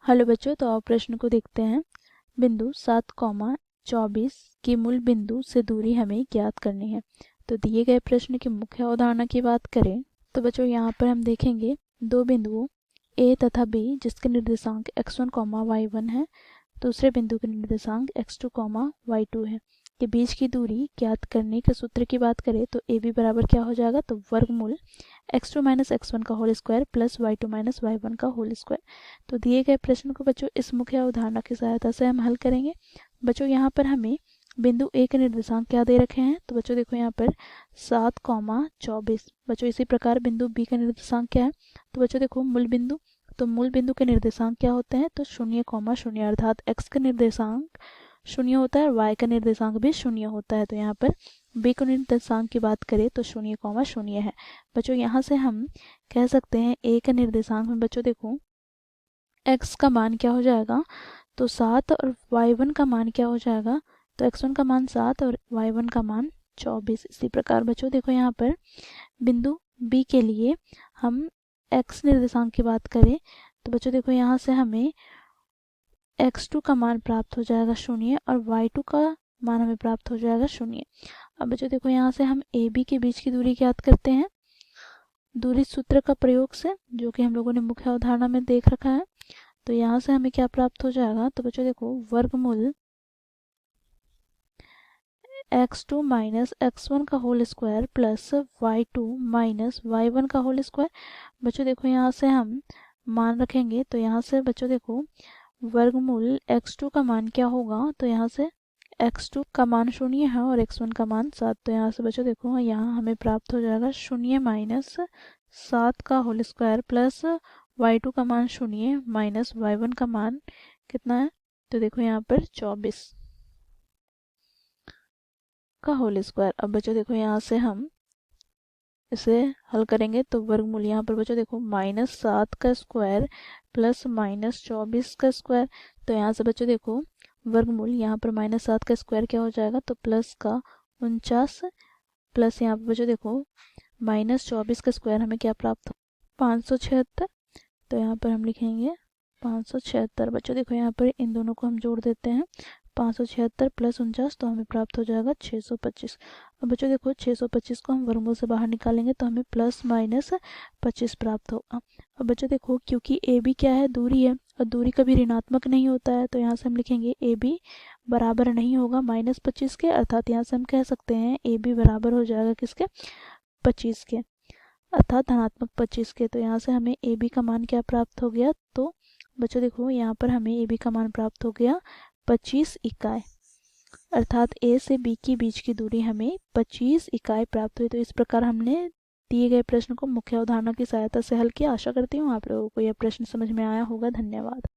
Hello बच्चों, तो आप प्रश्न को देखते हैं। बिंदु 7,24 की मूल बिंदु से दूरी हमें ज्ञात करनी है। तो दिए गए प्रश्न की मुख्य अवधारणा की बात करें तो बच्चों यहाँ पर हम देखेंगे दो बिंदुओं ए तथा बी जिसके निर्देशांक x1, y1 है। दूसरे बिंदु के निर्देशांक x2, y2 है के बीच की दूरी ज्ञात करने के सूत्र की बात करें तो ए बी बराबर क्या हो जाएगा, तो वर्गमूल x2 माइनस x1 का whole square plus y2 minus y1 का होल स्क्वायर। तो दिए गए प्रश्न को बच्चों इस मुख्य अवधारणा की सहायता से हम हल करेंगे। बच्चों यहाँ पर हमें बिंदु ए के निर्देशांक क्या दे रखे हैं, तो बच्चों देखो यहाँ पर 7,24। बच्चों इसी प्रकार बिंदु बी का निर्देशांक क्या है, तो बच्चों देखो मूल बिंदु, तो मूल बिंदु के निर्देशांक क्या होते हैं, तो 0,0 अर्थात x का निर्देशांक 0 होता है और y का निर्देशांक भी 0 होता है। तो यहाँ पर b के निर्देशांक की बात करें तो 0,0 है। बच्चों यहाँ से हम कह सकते हैं a का निर्देशांक में बच्चों देखो x का मान क्या हो जाएगा, तो 7 और y1 का मान क्या हो जाएगा, तो x1 का मान 7 और y1 का मान 24। इसी प्रकार बच्चों देखो यहाँ पर बिंदु b के लिए हम x निर्देशांक की बात करें तो बच्चों देखो यहाँ से हमें x2 का मान प्राप्त हो जाएगा 0 और y2 का मान हमें प्राप्त हो जाएगा 0। अब बच्चों देखो यहाँ से हम ए बी के बीच की दूरी ज्ञात करते हैं दूरी सूत्र का प्रयोग से, जो कि हम लोगों ने मुख्य अवधारणा में देख रखा है। तो यहाँ से हमें क्या प्राप्त हो जाएगा, तो बच्चों देखो वर्गमूल x2 माइनस x1 का whole square plus y2 minus y1 का होल स्क्वायर। बच्चों देखो यहाँ से हम मान रखेंगे तो यहाँ से बच्चों देखो वर्गमूल x2 का मान क्या होगा, तो यहाँ से x2 का मान 0 है और x1 का मान 7। तो यहाँ से बच्चों देखो यहाँ हमें प्राप्त हो जाएगा 0 माइनस 7 का होल स्क्वायर प्लस y2 का मान 0 माइनस y1 का मान कितना है, तो देखो यहाँ पर 24 का होल स्क्वायर। अब बच्चों देखो यहाँ से हम इसे हल करेंगे तो वर्गमूल यहाँ पर बच्चों देखो -7 का स्क्वायर प्लस -24 का स्क्वायर। तो यहाँ से बच्चों देखो वर्गमूल यहाँ पर -7 का स्क्वायर क्या हो जाएगा, तो प्लस का 49 प्लस यहाँ पर बच्चों देखो -24 का स्क्वायर हमें क्या प्राप्त हो 576। तो यहाँ पर हम लिखेंगे 576। बच्चों देखो यहाँ पर इन दोनों को हम जोड़ देते हैं 576 प्लस 49 तो हमें प्राप्त हो जाएगा 625। अब बच्चों देखो 625 को हम वर्गमूल से बाहर निकालेंगे तो हमें प्लस माइनस 25 प्राप्त होगा। अब बच्चों देखो क्योंकि ए बी क्या है, दूरी है और दूरी कभी ऋणात्मक नहीं होता है, तो यहाँ से हम लिखेंगे ए बी बराबर नहीं होगा -25 के, अर्थात यहाँ से हम कह सकते हैं ए बी बराबर हो जाएगा किसके, 25 के, अर्थात धनात्मक 25 के। तो यहाँ से हमें ए बी का मान क्या प्राप्त हो गया, तो बच्चों देखो यहाँ पर हमें ए बी का मान प्राप्त हो गया 25 इकाई, अर्थात ए से बी के बीच की दूरी हमें 25 इकाई प्राप्त हुई। तो इस प्रकार हमने दिए गए प्रश्न को मुख्य अवधारणा की सहायता से हल किया। आशा करती हूँ आप लोगों को यह प्रश्न समझ में आया होगा। धन्यवाद।